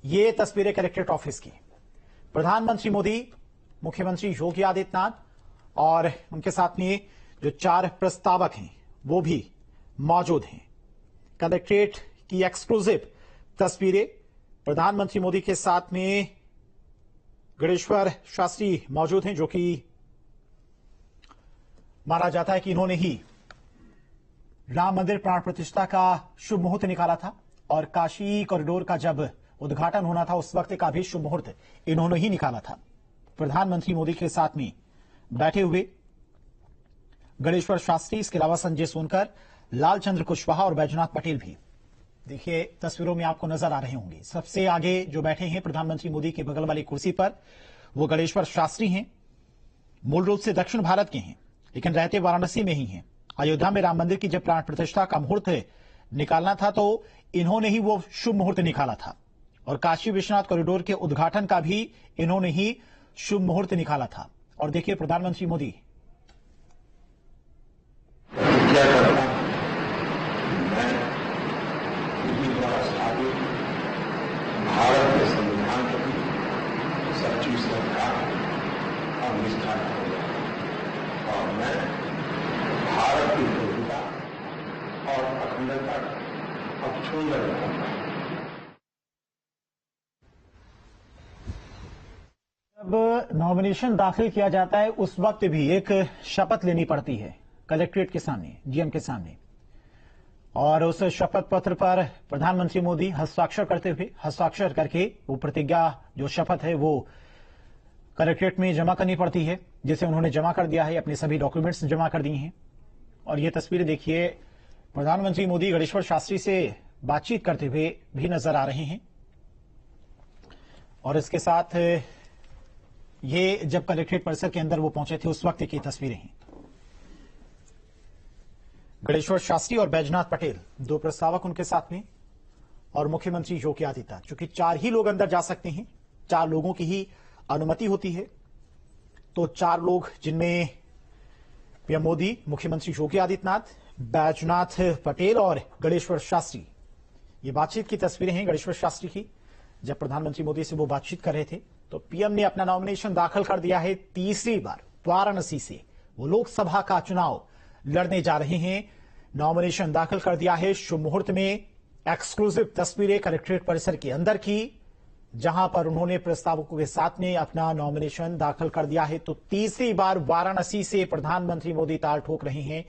ये तस्वीरें collectorate office की। प्रधानमंत्री मोदी, मुख्यमंत्री योगी आदित्यनाथ और उनके साथ में जो 4 प्रस्तावक हैं वो भी मौजूद हैं। कलेक्ट्रेट की एक्सक्लूसिव तस्वीरें। प्रधानमंत्री मोदी के साथ में गणेश्वर शास्त्री मौजूद हैं, जो कि माना जाता है कि इन्होंने ही राम मंदिर प्राण प्रतिष्ठा का शुभ मुहूर्त निकाला था और काशी कॉरिडोर का जब उद्घाटन होना था उस वक्त का भी शुभ मुहूर्त इन्होंने ही निकाला था। प्रधानमंत्री मोदी के साथ में बैठे हुए गणेश्वर शास्त्री, इसके अलावा संजय सोनकर, लालचंद्र कुशवाहा और बैजनाथ पटेल भी देखिए तस्वीरों में आपको नजर आ रहे होंगे। सबसे आगे जो बैठे हैं प्रधानमंत्री मोदी के बगल वाली कुर्सी पर वो गणेश्वर शास्त्री हैं। मूल रूप से दक्षिण भारत के हैं लेकिन रहते वाराणसी में ही हैं। अयोध्या में राम मंदिर की जब प्राण प्रतिष्ठा का मुहूर्त निकालना था तो इन्होंने ही वो शुभ मुहूर्त निकाला था और काशी विश्वनाथ कॉरिडोर के उद्घाटन का भी इन्होंने ही शुभ मुहूर्त निकाला था। और देखिए प्रधानमंत्री मोदी क्या करता हूं मैं इसी द्वारा स्थापित भारत के संविधान के प्रति सच्ची श्रद्धा और निष्ठा रखूंगा और मैं भारत की एकता और अखंडता अक्षुण्ण रखूंगा। जब नॉमिनेशन दाखिल किया जाता है उस वक्त भी एक शपथ लेनी पड़ती है कलेक्ट्रेट के सामने, जीएम के सामने, और उस शपथ पत्र पर प्रधानमंत्री मोदी हस्ताक्षर करके वो प्रतिज्ञा जो शपथ है वो कलेक्ट्रेट में जमा करनी पड़ती है, जिसे उन्होंने जमा कर दिया है, अपने सभी डॉक्यूमेंट्स जमा कर दिए हैं। और ये तस्वीरें देखिए, प्रधानमंत्री मोदी गणेश्वर शास्त्री से बातचीत करते हुए भी नजर आ रहे हैं। और इसके साथ ये जब कलेक्ट्रेट परिसर के अंदर वो पहुंचे थे उस वक्त की तस्वीरें हैं। गणेश्वर शास्त्री और बैजनाथ पटेल 2 प्रस्तावक उनके साथ में और मुख्यमंत्री योगी आदित्यनाथ, चूंकि 4 ही लोग अंदर जा सकते हैं, 4 लोगों की ही अनुमति होती है, तो 4 लोग जिनमें पीएम मोदी, मुख्यमंत्री योगी आदित्यनाथ, बैजनाथ पटेल और गणेश्वर शास्त्री। ये बातचीत की तस्वीरें हैं गणेश्वर शास्त्री की। जब प्रधानमंत्री मोदी से वो बातचीत कर रहे थे तो पीएम ने अपना नॉमिनेशन दाखिल कर दिया है। तीसरी बार वाराणसी से वो लोकसभा का चुनाव लड़ने जा रहे हैं। नॉमिनेशन दाखिल कर दिया है शुभ मुहूर्त में। एक्सक्लूसिव तस्वीरें कलेक्ट्रेट परिसर के अंदर की, जहां पर उन्होंने प्रस्तावकों के साथ में अपना नॉमिनेशन दाखिल कर दिया है। तो तीसरी बार वाराणसी से प्रधानमंत्री मोदी ताल ठोक रहे हैं,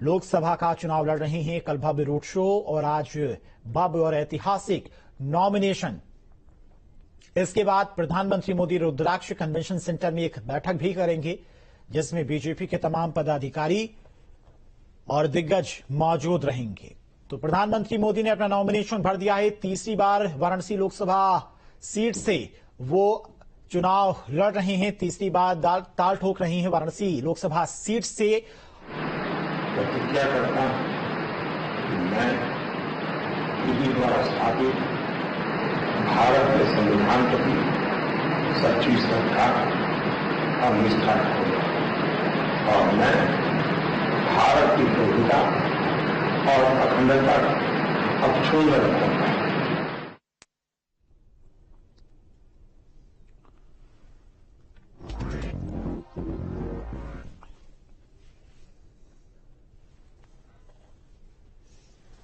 लोकसभा का चुनाव लड़ रहे हैं। कल भव्य रोड शो और आज भव्य और ऐतिहासिक नॉमिनेशन। इसके बाद प्रधानमंत्री मोदी रुद्राक्ष कन्वेंशन सेंटर में एक बैठक भी करेंगे, जिसमें बीजेपी के तमाम पदाधिकारी और दिग्गज मौजूद रहेंगे। तो प्रधानमंत्री मोदी ने अपना नॉमिनेशन भर दिया है। तीसरी बार वाराणसी लोकसभा सीट से वो चुनाव लड़ रहे हैं। तीसरी बार ताल ठोक रहे हैं वाराणसी लोकसभा सीट से। प्रतिज्ञा करता हूं कि मैं इसी द्वारा स्थापित भारत के संविधान के प्रति सच्ची श्रद्धा और निष्ठा रखूंगा और मैं भारत की एकता और अखंडता अक्षुण्ण रखूंगा।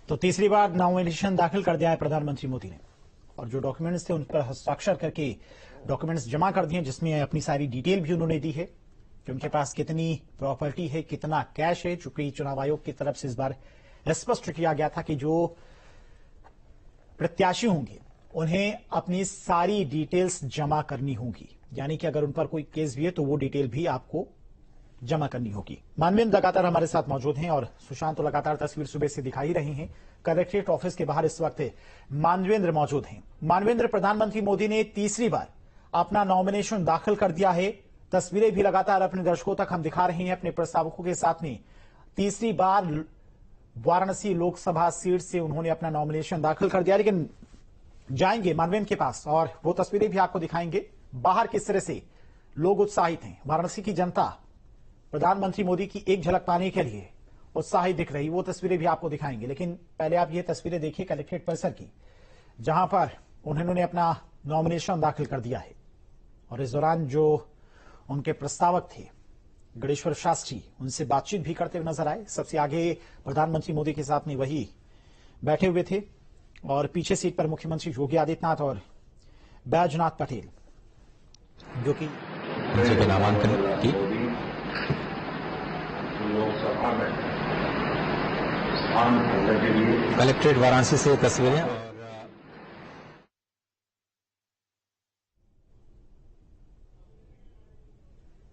तो तीसरी बार नॉमिनेशन दाखिल कर दिया है प्रधानमंत्री मोदी ने और जो डॉक्यूमेंट्स थे उन पर हस्ताक्षर करके डॉक्यूमेंट्स जमा कर दिए, जिसमें अपनी सारी डिटेल भी उन्होंने दी है कि उनके पास कितनी प्रॉपर्टी है, कितना कैश है। चूंकि चुनाव आयोग की तरफ से इस बार स्पष्ट किया गया था कि जो प्रत्याशी होंगे उन्हें अपनी सारी डिटेल्स जमा करनी होगी, यानी कि अगर उन पर कोई केस भी है तो वो डिटेल भी आपको जमा करनी होगी। मानवेंद्र लगातार हमारे साथ मौजूद हैं और सुशांत तो लगातार तस्वीर सुबह से दिखा ही रहे हैं। कलेक्ट्रेट ऑफिस के बाहर इस वक्त मानवेंद्र मौजूद हैं। मानवेंद्र, प्रधानमंत्री मोदी ने तीसरी बार अपना नॉमिनेशन दाखिल कर दिया है। तस्वीरें भी लगातार अपने दर्शकों तक हम दिखा रहे हैं अपने प्रस्तावकों के साथ में। तीसरी बार वाराणसी लोकसभा सीट से उन्होंने अपना नॉमिनेशन दाखिल कर दिया, लेकिन जाएंगे मानवेंद्र के पास और वो तस्वीरें भी आपको दिखाएंगे बाहर किस तरह से लोग उत्साहित हैं। वाराणसी की जनता प्रधानमंत्री मोदी की एक झलक पाने के लिए उत्साहित दिख रही, वो तस्वीरें भी आपको दिखाएंगे। लेकिन पहले आप ये तस्वीरें देखिए कलेक्ट्रेट परिसर की, जहां पर उन्होंने अपना नॉमिनेशन दाखिल कर दिया है और इस दौरान जो उनके प्रस्तावक थे गणेश्वर शास्त्री उनसे बातचीत भी करते हुए नजर आए। सबसे आगे प्रधानमंत्री मोदी के साथ में वही बैठे हुए थे और पीछे सीट पर मुख्यमंत्री योगी आदित्यनाथ और बैजनाथ पटेल जो कि के नामांकन की लोकसभा में स्थान पाने के लिए कलेक्ट्रेट वाराणसी से तस्वीरें।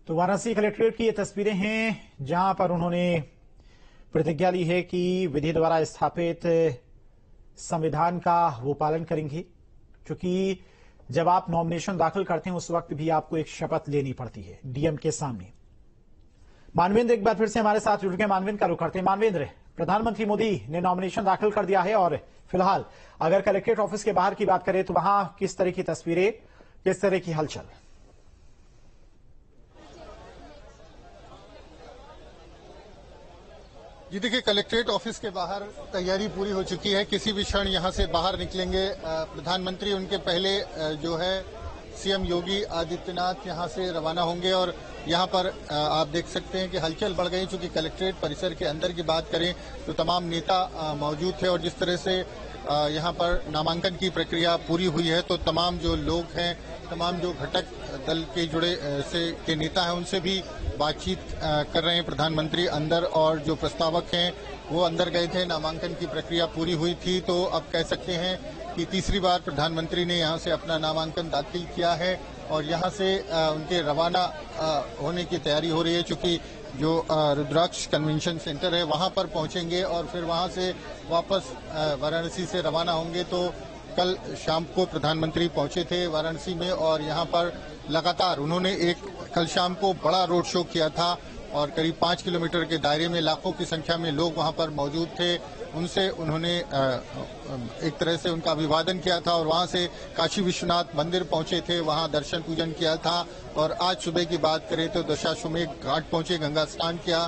तो वाराणसी कलेक्ट्रेट की ये तस्वीरें हैं जहां पर उन्होंने प्रतिज्ञा ली है कि विधि द्वारा स्थापित संविधान का वो पालन करेंगे, क्योंकि जब आप नॉमिनेशन दाखिल करते हैं उस वक्त भी आपको एक शपथ लेनी पड़ती है डीएम के सामने। मानवेंद्र एक बार फिर से हमारे साथ जुड़ गए, मानवेंद्र का रुख करते हैं। मानवेंद्र, प्रधानमंत्री मोदी ने नॉमिनेशन दाखिल कर दिया है और फिलहाल अगर कलेक्ट्रेट ऑफिस के बाहर की बात करें तो वहां किस तरह की तस्वीरें, किस तरह की हलचल? जी देखिए, कलेक्ट्रेट ऑफिस के बाहर तैयारी पूरी हो चुकी है। किसी भी क्षण यहां से बाहर निकलेंगे प्रधानमंत्री। उनके पहले जो है सीएम योगी आदित्यनाथ यहां से रवाना होंगे और यहां पर आप देख सकते हैं कि हलचल बढ़ गई। चूंकि कलेक्ट्रेट परिसर के अंदर की बात करें तो तमाम नेता मौजूद थे और जिस तरह से यहां पर नामांकन की प्रक्रिया पूरी हुई है तो तमाम जो लोग हैं, तमाम जो घटक दल के जुड़े के नेता हैं उनसे भी बातचीत कर रहे हैं प्रधानमंत्री अंदर, और जो प्रस्तावक हैं वो अंदर गए थे। नामांकन की प्रक्रिया पूरी हुई थी तो अब कह सकते हैं कि तीसरी बार प्रधानमंत्री ने यहां से अपना नामांकन दाखिल किया है और यहां से उनके रवाना होने की तैयारी हो रही है। चूंकि जो रुद्राक्ष कन्वेंशन सेंटर है वहां पर पहुंचेंगे और फिर वहां से वापस वाराणसी से रवाना होंगे। तो कल शाम को प्रधानमंत्री पहुंचे थे वाराणसी में और यहां पर लगातार उन्होंने कल शाम को बड़ा रोड शो किया था और करीब 5 किलोमीटर के दायरे में लाखों की संख्या में लोग वहां पर मौजूद थे। उनसे उन्होंने एक तरह से उनका अभिवादन किया था और वहां से काशी विश्वनाथ मंदिर पहुंचे थे, वहां दर्शन पूजन किया था। और आज सुबह की बात करें तो दशाश्वमेध घाट पहुंचे, गंगा स्नान किया,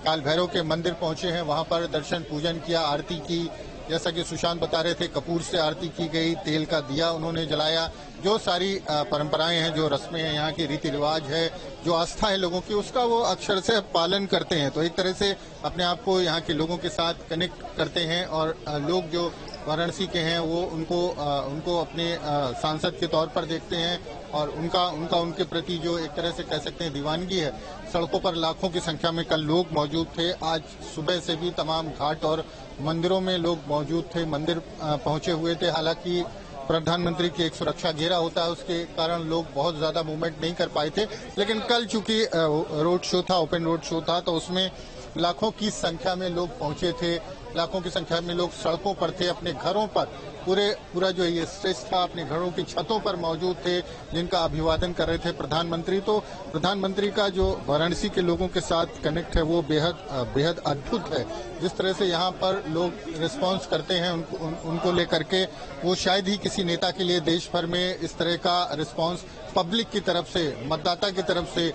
काल भैरव के मंदिर पहुंचे हैं, वहां पर दर्शन पूजन किया, आरती की। जैसा कि सुशांत बता रहे थे, कपूर से आरती की गई, तेल का दिया उन्होंने जलाया। जो सारी परंपराएं हैं, जो रस्में हैं, यहाँ की रीति रिवाज है, जो आस्था है लोगों की, उसका वो अक्षर से पालन करते हैं। तो एक तरह से अपने आप को यहाँ के लोगों के साथ कनेक्ट करते हैं और लोग जो वाराणसी के हैं वो उनको अपने सांसद के तौर पर देखते हैं और उनके प्रति जो एक तरह से कह सकते हैं दीवानगी है। सड़कों पर लाखों की संख्या में कल लोग मौजूद थे। आज सुबह से भी तमाम घाट और मंदिरों में लोग मौजूद थे, मंदिर पहुंचे हुए थे। हालांकि प्रधानमंत्री की एक सुरक्षा घेरा होता है, उसके कारण लोग बहुत ज्यादा मूवमेंट नहीं कर पाए थे। लेकिन कल चूंकि रोड शो था, ओपन रोड शो था, तो उसमें लाखों की संख्या में लोग पहुंचे थे। लाखों की संख्या में लोग सड़कों पर थे, अपने घरों पर पूरा जो ये स्ट्रेस था अपने घरों की छतों पर मौजूद थे, जिनका अभिवादन कर रहे थे प्रधानमंत्री। तो प्रधानमंत्री का जो वाराणसी के लोगों के साथ कनेक्ट है वो बेहद अद्भुत है। जिस तरह से यहाँ पर लोग रिस्पांस करते हैं उनको लेकर के, वो शायद ही किसी नेता के लिए देश भर में इस तरह का रिस्पांस पब्लिक की तरफ से, मतदाता की तरफ से